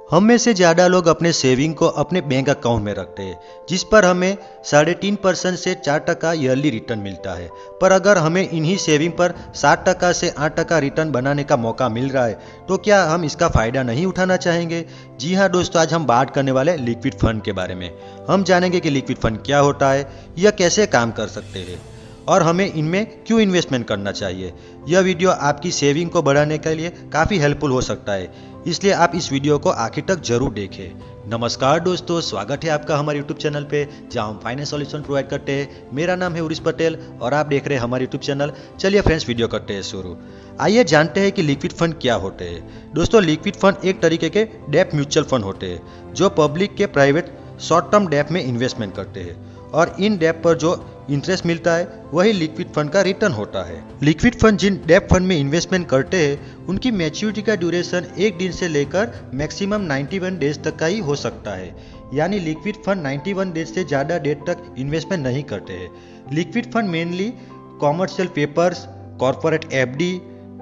हम में से ज़्यादा लोग अपने सेविंग को अपने बैंक अकाउंट में रखते हैं, जिस पर हमें 3.5% से 4% ईयरली रिटर्न मिलता है। पर अगर हमें इन्हीं सेविंग पर 7% से 8% रिटर्न बनाने का मौका मिल रहा है, तो क्या हम इसका फ़ायदा नहीं उठाना चाहेंगे? जी हाँ दोस्तों, आज हम बात करने वाले लिक्विड फंड के बारे में। हम जानेंगे कि लिक्विड फंड क्या होता है, यह कैसे काम कर सकते हैं और हमें इनमें क्यों इन्वेस्टमेंट करना चाहिए। यह वीडियो आपकी सेविंग को बढ़ाने के लिए काफ़ी हेल्पफुल हो सकता है, इसलिए आप इस वीडियो को आखिर तक जरूर देखें। नमस्कार दोस्तों, स्वागत है आपका हमारे यूट्यूब चैनल पे, जहां हम फाइनेंस सॉल्यूशन प्रोवाइड करते हैं। मेरा नाम है उरिस पटेल और आप देख रहे हैं हमारे यूट्यूब चैनल। चलिए फ्रेंड्स, वीडियो करते हैं शुरू। आइए जानते हैं कि लिक्विड फंड क्या होते हैं। दोस्तों, लिक्विड फंड एक तरीके के डेब्ट म्यूचुअल फंड होते हैं जो पब्लिक के प्राइवेट शॉर्ट टर्म डेब्ट में इन्वेस्टमेंट करते हैं, और इन डेब्ट पर जो इंटरेस्ट मिलता है वही लिक्विड फंड का रिटर्न होता है। लिक्विड फंड जिन डेब्ट फंड में इन्वेस्टमेंट करते हैं उनकी मैच्योरिटी का ड्यूरेशन 1 दिन से लेकर मैक्सिमम 91 डेज तक का ही हो सकता है। यानी लिक्विड फंड 91 डेज से ज़्यादा डेट तक इन्वेस्टमेंट नहीं करते हैं। Liquid fund mainly commercial papers, corporate FD,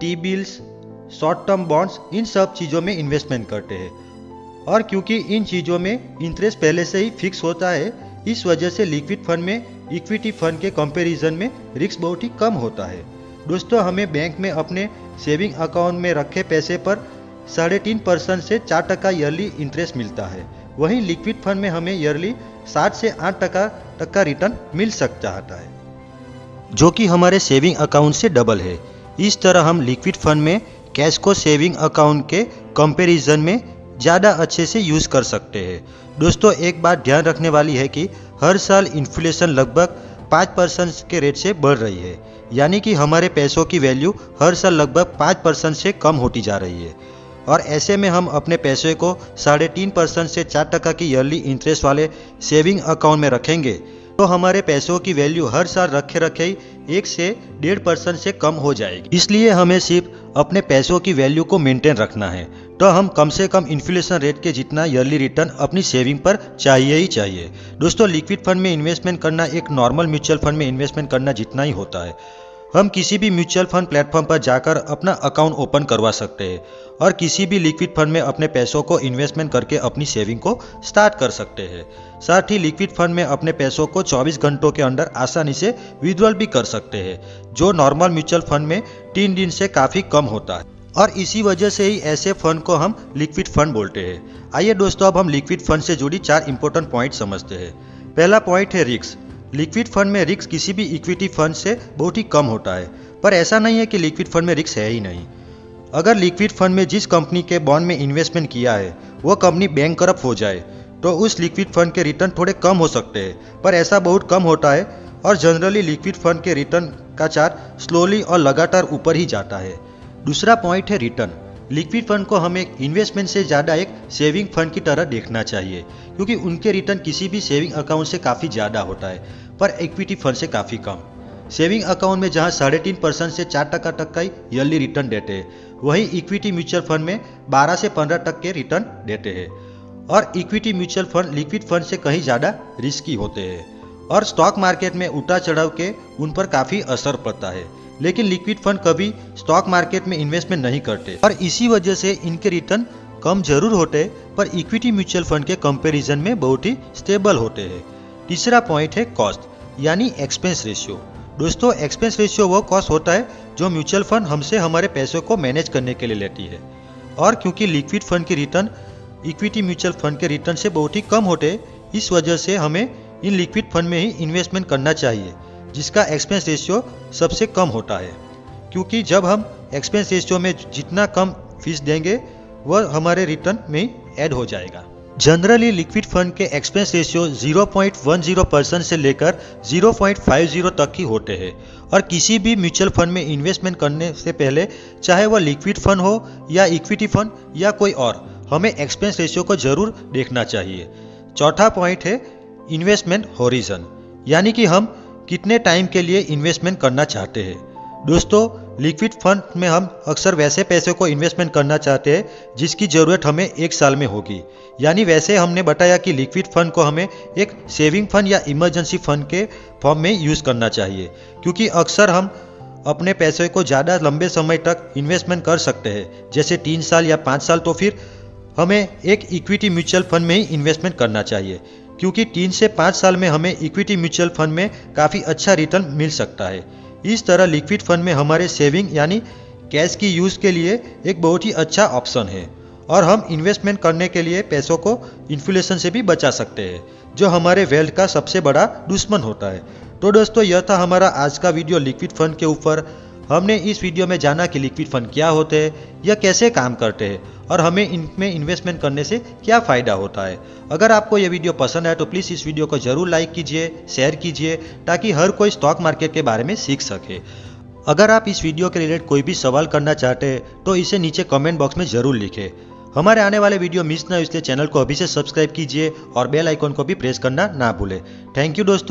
T bills, short term bonds, इन सब चीज़ों में इन्वेस्टमेंट करते हैं। और क्योंकि इन चीज़ों में इंटरेस्ट पहले से ही फिक्स होता है, इस वजह से लिक्विड फंड में इक्विटी फंड के कंपैरिजन में रिस्क बहुत ही कम होता है। दोस्तों, हमें बैंक में अपने सेविंग अकाउंट में रखे पैसे पर 3.5% से 4% ईयरली इंटरेस्ट मिलता है। वहीं लिक्विड फंड में हमें ईयरली 7 से 8% तक का रिटर्न मिल सकता है, जो कि हमारे सेविंग अकाउंट से डबल है। इस तरह हम लिक्विड फंड में कैश को सेविंग अकाउंट के कंपैरिजन में ज़्यादा अच्छे से यूज़ कर सकते हैं। दोस्तों, एक बात ध्यान रखने वाली है कि हर साल इन्फ्लेशन लगभग 5% के रेट से बढ़ रही है। यानी कि हमारे पैसों की वैल्यू हर साल लगभग 5% से कम होती जा रही है। और ऐसे में हम अपने पैसे को 3.5% से 4% की ईयरली इंटरेस्ट वाले सेविंग अकाउंट में रखेंगे तो हमारे पैसों की वैल्यू हर साल रखे ही 1 से 1.5% से कम हो जाएगी। इसलिए हमें सिर्फ अपने पैसों की वैल्यू को मेंटेन रखना है, तो हम कम से कम इन्फ्लेशन रेट के जितना ईयरली रिटर्न अपनी सेविंग पर चाहिए ही चाहिए। दोस्तों, लिक्विड फंड में इन्वेस्टमेंट करना एक नॉर्मल म्यूचुअल फंड में इन्वेस्टमेंट करना जितना ही होता है। हम किसी भी म्यूचुअल फंड प्लेटफॉर्म पर जाकर अपना अकाउंट ओपन करवा सकते हैं और किसी भी लिक्विड फंड में अपने पैसों को इन्वेस्टमेंट करके अपनी सेविंग को स्टार्ट कर सकते हैं। साथ ही लिक्विड फंड में अपने पैसों को 24 घंटों के अंदर आसानी से विड्रॉल भी कर सकते हैं, जो नॉर्मल म्यूचुअल फंड में 3 दिन से काफ़ी कम होता है। और इसी वजह से ही ऐसे फंड को हम लिक्विड फंड बोलते हैं। आइए दोस्तों, अब हम लिक्विड फंड से जुड़ी 4 इंपॉर्टेंट पॉइंट समझते हैं। पहला पॉइंट है रिस्क। लिक्विड फंड में रिस्क किसी भी इक्विटी फंड से बहुत ही कम होता है, पर ऐसा नहीं है कि लिक्विड फंड में रिस्क है ही नहीं। अगर लिक्विड फंड में जिस कंपनी के बॉन्ड में इन्वेस्टमेंट किया है वो कंपनी बैंकरप्ट हो जाए तो उस लिक्विड फंड के रिटर्न थोड़े कम हो सकते हैं, पर ऐसा बहुत कम होता है। और जनरली लिक्विड फंड के रिटर्न का चार्ट स्लोली और लगातार ऊपर ही जाता है। दूसरा पॉइंट है रिटर्न। लिक्विड फंड को हमें इन्वेस्टमेंट से ज़्यादा एक सेविंग फंड की तरह देखना चाहिए, क्योंकि उनके रिटर्न किसी भी सेविंग अकाउंट से काफ़ी ज़्यादा होता है, पर इक्विटी फंड से काफ़ी कम। सेविंग अकाउंट में जहां 3.5% से 4% तक का ईयरली रिटर्न देते हैं, वहीं इक्विटी म्यूचुअल फंड में 12 से 15% के रिटर्न देते हैं। और equity mutual fund liquid fund से कहीं ज़्यादा रिस्की होते हैं और स्टॉक मार्केट में उतार चढ़ाव के उन पर काफ़ी असर पड़ता है। लेकिन लिक्विड फंड कभी स्टॉक मार्केट में इन्वेस्टमेंट नहीं करते और इसी वजह से इनके रिटर्न कम जरूर होते हैं, पर इक्विटी म्यूचुअल फंड के कंपैरिजन में बहुत ही स्टेबल होते हैं। तीसरा पॉइंट है कॉस्ट, यानी एक्सपेंस रेशियो। दोस्तों, एक्सपेंस रेशियो वो कॉस्ट होता है जो म्यूचुअल फंड हमसे हमारे पैसों को मैनेज करने के लिए लेती है। और क्योंकि लिक्विड फंड के रिटर्न इक्विटी म्यूचुअल फंड के रिटर्न से बहुत ही कम होते हैं, इस वजह से हमें इन लिक्विड फंड में ही इन्वेस्टमेंट करना चाहिए, जिसका एक्सपेंस रेशियो सबसे कम होता है। क्योंकि जब हम एक्सपेंस रेशियो में जितना कम फीस देंगे वह हमारे रिटर्न में ऐड हो जाएगा। जनरली लिक्विड फंड के एक्सपेंस रेशियो 0.10% से लेकर 0.50 तक ही होते हैं। और किसी भी म्यूचुअल फंड में इन्वेस्टमेंट करने से पहले, चाहे वह लिक्विड फंड हो या इक्विटी फंड या कोई और, हमें एक्सपेंस रेशियो को जरूर देखना चाहिए। चौथा पॉइंट है इन्वेस्टमेंट होरिजन, यानी कि हम कितने टाइम के लिए इन्वेस्टमेंट करना चाहते हैं। दोस्तों, लिक्विड फंड में हम अक्सर वैसे पैसे को इन्वेस्टमेंट करना चाहते हैं जिसकी ज़रूरत हमें 1 साल में होगी। यानी वैसे हमने बताया कि लिक्विड फंड को हमें एक सेविंग फंड या इमरजेंसी फंड के फॉर्म में यूज़ करना चाहिए, क्योंकि अक्सर हम अपने पैसे को ज़्यादा लंबे समय तक इन्वेस्टमेंट कर सकते हैं, जैसे 3 साल या 5 साल। तो फिर हमें एक इक्विटी म्यूचुअल फंड में ही इन्वेस्टमेंट करना चाहिए, क्योंकि 3 से 5 साल में हमें इक्विटी म्यूचुअल फंड में काफ़ी अच्छा रिटर्न मिल सकता है। इस तरह लिक्विड फंड में हमारे सेविंग यानी कैश की यूज़ के लिए एक बहुत ही अच्छा ऑप्शन है और हम इन्वेस्टमेंट करने के लिए पैसों को इन्फ्लेशन से भी बचा सकते हैं, जो हमारे वेल्थ का सबसे बड़ा दुश्मन होता है। तो दोस्तों, यह था हमारा आज का वीडियो लिक्विड फंड के ऊपर। हमने इस वीडियो में जाना कि लिक्विड फंड क्या होते हैं, यह कैसे काम करते हैं और हमें इनमें इन्वेस्टमेंट करने से क्या फ़ायदा होता है। अगर आपको यह वीडियो पसंद आए तो प्लीज़ इस वीडियो को ज़रूर लाइक कीजिए, शेयर कीजिए, ताकि हर कोई स्टॉक मार्केट के बारे में सीख सके। अगर आप इस वीडियो के रिलेटेड कोई भी सवाल करना चाहते हैं तो इसे नीचे कमेंट बॉक्स में ज़रूर लिखें। हमारे आने वाले वीडियो मिस ना हो इसलिए चैनल को अभी से सब्सक्राइब कीजिए और बेल आइकॉन को भी प्रेस करना ना भूलें। थैंक यू दोस्तों।